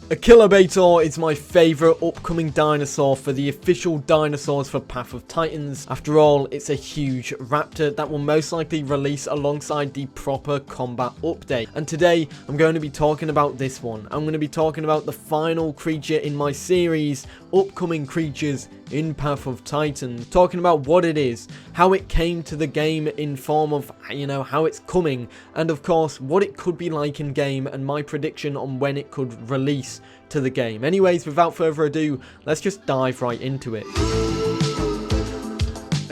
Achillobator is my favourite upcoming dinosaur for the official dinosaurs for Path of Titans. After all, it's a huge raptor that will most likely release alongside the proper combat update. And today, I'm going to be talking about this one. I'm going to be talking about the final creature in my series, upcoming creatures in Path of Titans. Talking about what it is, how it came to the game in form of, how it's coming, and of course, what it could be like in game and my prediction on when it could release to the game. Anyways, without further ado, let's just dive right into it.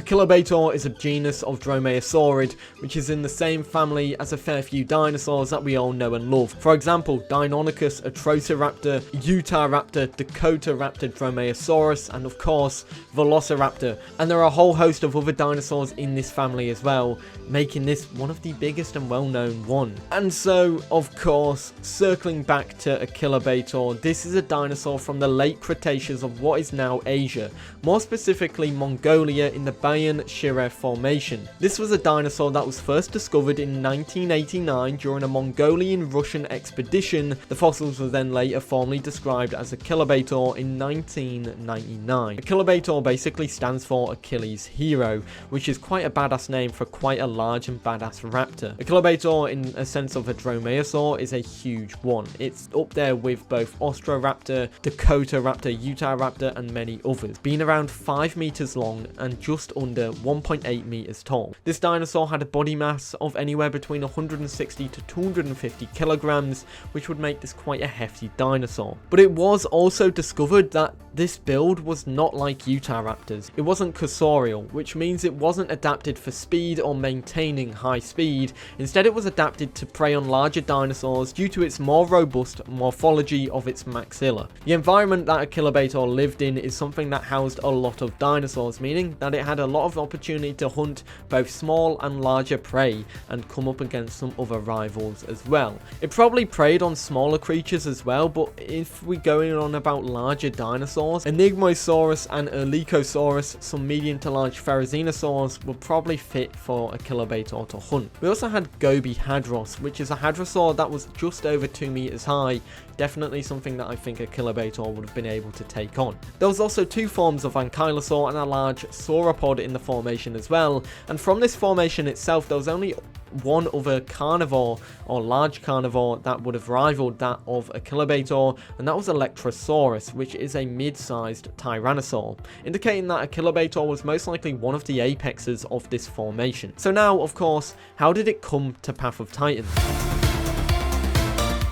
Achillobator is a genus of dromaeosaurid, which is in the same family as a fair few dinosaurs that we all know and love. For example, Deinonychus, Atrociraptor, Utahraptor, Dakotaraptor, Dromaeosaurus, and of course, Velociraptor. And there are a whole host of other dinosaurs in this family as well, making this one of the biggest and well-known one. And so, of course, circling back to Achillobator, this is a dinosaur from the late Cretaceous of what is now Asia, more specifically Mongolia in the Bayan-Shireh Formation. This was a dinosaur that was first discovered in 1989 during a Mongolian-Russian expedition. The fossils were then later formally described as Achillobator in 1999. Achillobator basically stands for Achilles' hero, which is quite a badass name for quite a large and badass raptor. Achillobator, in a sense of a dromaeosaur, is a huge one. It's up there with both Ostroraptor, Dakotaraptor, Utahraptor, and many others, being around 5 meters long and just under 1.8 meters tall. This dinosaur had a body mass of anywhere between 160 to 250 kilograms, which would make this quite a hefty dinosaur. But it was also discovered that this build was not like Utahraptors. It wasn't cursorial, which means it wasn't adapted for speed or maintaining high speed. Instead, it was adapted to prey on larger dinosaurs due to its more robust morphology of its maxilla. The environment that Achillobator lived in is something that housed a lot of dinosaurs, meaning that it had a lot of opportunity to hunt both small and larger prey and come up against some other rivals as well. It probably preyed on smaller creatures as well, but if we're going on about larger dinosaurs, Enigmosaurus and Erlikosaurus, some medium to large Therizinosaurs, will probably fit for Achillobator to hunt. We also had Gobi Hadros, which is a hadrosaur that was just over 2 meters high. Definitely something that I think Achillobator would have been able to take on. There was also 2 forms of Ankylosaur and a large sauropod in the formation as well, and from this formation itself there was only one other carnivore or large carnivore that would have rivaled that of Achillobator, and that was Electrosaurus, which is a mid-sized tyrannosaur, indicating that Achillobator was most likely one of the apexes of this formation. So now, of course, how did it come to Path of Titans?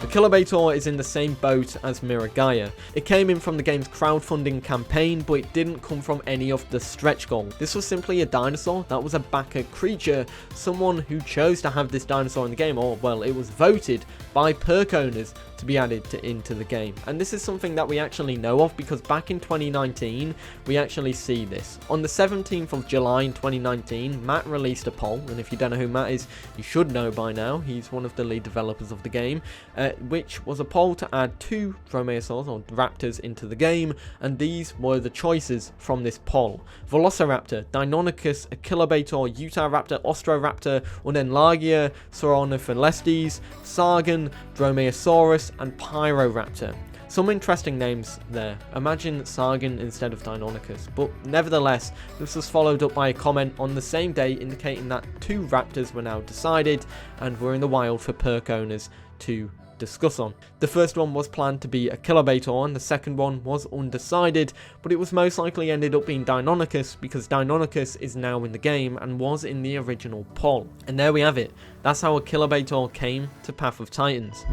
Achillobator is in the same boat as Miragaia. It came in from the game's crowdfunding campaign, but it didn't come from any of the stretch goals. This was simply a dinosaur that was a backer creature, someone who chose to have this dinosaur in the game, or well, it was voted by perk owners to be added into the game. And this is something that we actually know of because back in 2019 we actually see this. On the 17th of July in 2019, Matt released a poll, and if you don't know who Matt is, you should know by now. He's one of the lead developers of the game, which was a poll to add 2 dromaeosaurs or raptors into the game, and these were the choices from this poll: Velociraptor, Deinonychus, Achillobator, Utahraptor, Ostroraptor, Unenlagia, Sauronophelestes, Sargon, Dromaeosaurus, and Pyroraptor. Some interesting names there. Imagine Sargon instead of Deinonychus. But nevertheless, this was followed up by a comment on the same day indicating that 2 raptors were now decided and were in the wild for perk owners to discuss on. The first one was planned to be Achillobator and the second one was undecided, but it was most likely ended up being Deinonychus because Deinonychus is now in the game and was in the original poll. And there we have it. That's how Achillobator came to Path of Titans.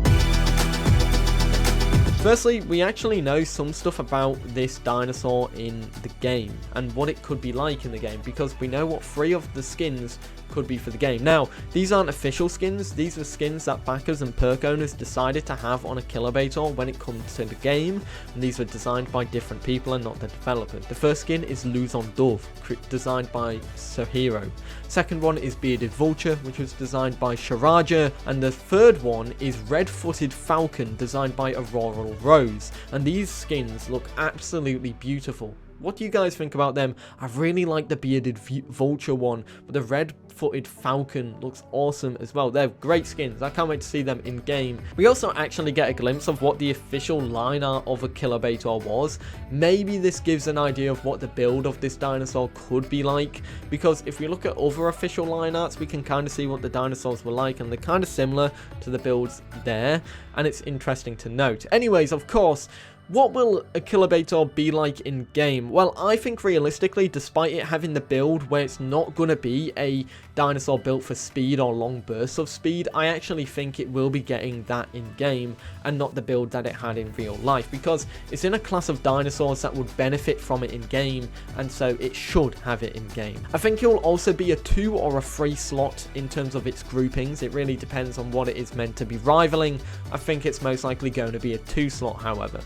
Firstly, we actually know some stuff about this dinosaur in the game and what it could be like in the game, because we know what 3 of the skins could be for the game. Now, these aren't official skins, these are skins that backers and perk owners decided to have on Achillobator when it comes to the game, and these were designed by different people and not the developers. The first skin is Luzon Dove, designed by Sohiro. Second one is Bearded Vulture, which was designed by Sharaja, and the third one is Red-Footed Falcon, designed by Auroral Rose, and these skins look absolutely beautiful. What do you guys think about them? I really like the bearded vulture one, but the red-footed falcon looks awesome as well. They're great skins. I can't wait to see them in game. We also actually get a glimpse of what the official line art of Achillobator was. Maybe this gives an idea of what the build of this dinosaur could be like, because if we look at other official line arts, we can kind of see what the dinosaurs were like, and they're kind of similar to the builds there, and it's interesting to note. Anyways, of course, what will Achillobator be like in game? Well, I think realistically, despite it having the build where it's not going to be a dinosaur built for speed or long bursts of speed, I actually think it will be getting that in game and not the build that it had in real life, because it's in a class of dinosaurs that would benefit from it in game, and so it should have it in game. I think it will also be a 2 or a 3 slot in terms of its groupings. It really depends on what it is meant to be rivaling. I think it's most likely going to be a 2 slot, however.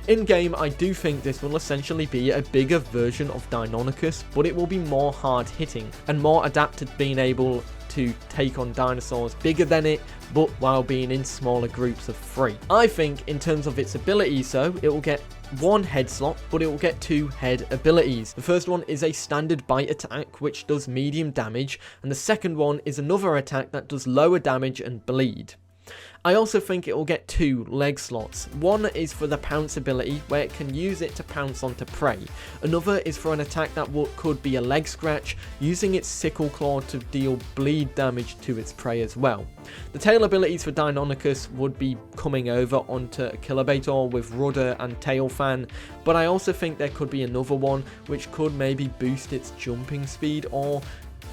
In game, I do think this will essentially be a bigger version of Deinonychus, but it will be more hard hitting and more adapted to being able to take on dinosaurs bigger than it, but while being in smaller groups of 3. I think in terms of its abilities, so it will get 1 head slot, but it will get 2 head abilities. The first one is a standard bite attack, which does medium damage, and the second one is another attack that does lower damage and bleed. I also think it will get 2 leg slots. One is for the pounce ability, where it can use it to pounce onto prey. Another is for an attack that could be a leg scratch, using its sickle claw to deal bleed damage to its prey as well. The tail abilities for Deinonychus would be coming over onto Achillobator with rudder and tail fan, but I also think there could be another one which could maybe boost its jumping speed or,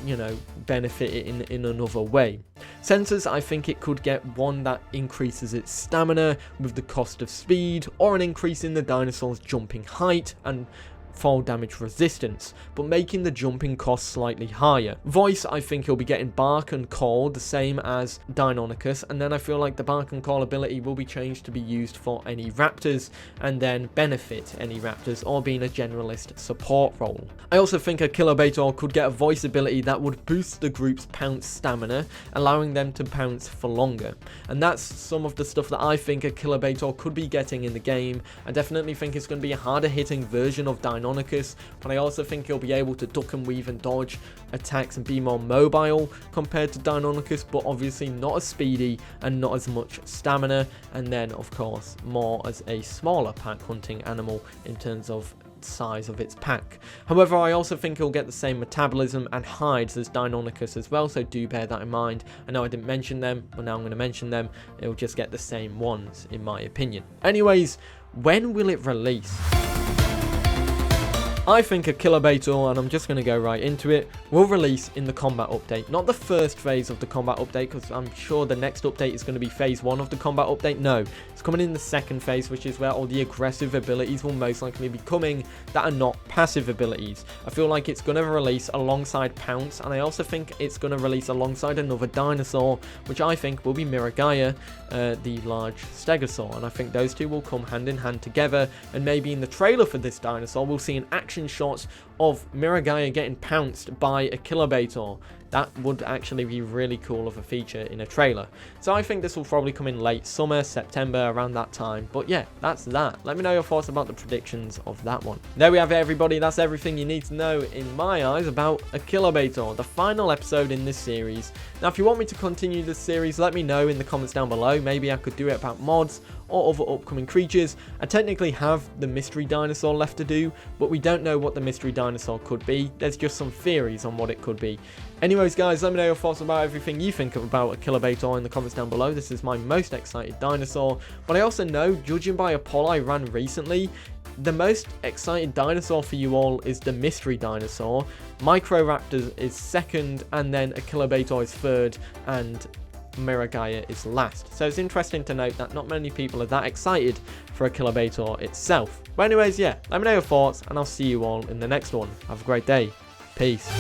you know, benefit it in another way. Sensors, I think it could get one that increases its stamina with the cost of speed, or an increase in the dinosaur's jumping height and fall damage resistance, but making the jumping cost slightly higher. Voice, I think he'll be getting bark and call, the same as Deinonychus, and then I feel like the bark and call ability will be changed to be used for any raptors, and then benefit any raptors, or being a generalist support role. I also think Achillobator could get a voice ability that would boost the group's pounce stamina, allowing them to pounce for longer, and that's some of the stuff that I think Achillobator could be getting in the game. I definitely think it's going to be a harder hitting version of Deinonychus, but I also think he'll be able to duck and weave and dodge attacks and be more mobile compared to Deinonychus, but obviously not as speedy and not as much stamina, and then of course more as a smaller pack hunting animal in terms of size of its pack. However, I also think he'll get the same metabolism and hides as Deinonychus as well, so do bear that in mind. I know I didn't mention them, but now I'm going to mention them. It'll just get the same ones in my opinion. Anyways, when will it release? I think Achillobator, and I'm just going to go right into it, will release in the combat update. Not the first phase of the combat update, because I'm sure the next update is going to be phase 1 of the combat update. No, it's coming in the second phase, which is where all the aggressive abilities will most likely be coming that are not passive abilities. I feel like it's going to release alongside Pounce, and I also think it's going to release alongside another dinosaur, which I think will be Miragaia, the large stegosaur, and I think those two will come hand in hand together, and maybe in the trailer for this dinosaur we'll see an action shots of Miragaia getting pounced by Achillobator. That would actually be really cool of a feature in a trailer. So I think this will probably come in late summer, September, around that time. But yeah, that's that. Let me know your thoughts about the predictions of that one. There we have it, everybody. That's everything you need to know, in my eyes, about Achillobator, the final episode in this series. Now, if you want me to continue this series, let me know in the comments down below. Maybe I could do it about mods or other upcoming creatures. I technically have the mystery dinosaur left to do, but we don't know what the mystery dinosaur could be. There's just some theories on what it could be. Anyways, guys, let me know your thoughts about everything you think about Achillobator in the comments down below. This is my most excited dinosaur, but I also know, judging by a poll I ran recently, the most excited dinosaur for you all is the mystery dinosaur. Microraptor is second, and then Achillobator is third, and Miragaia is last. So it's interesting to note that not many people are that excited for Achillobator itself. But anyways, yeah, let me know your thoughts, and I'll see you all in the next one. Have a great day. Peace.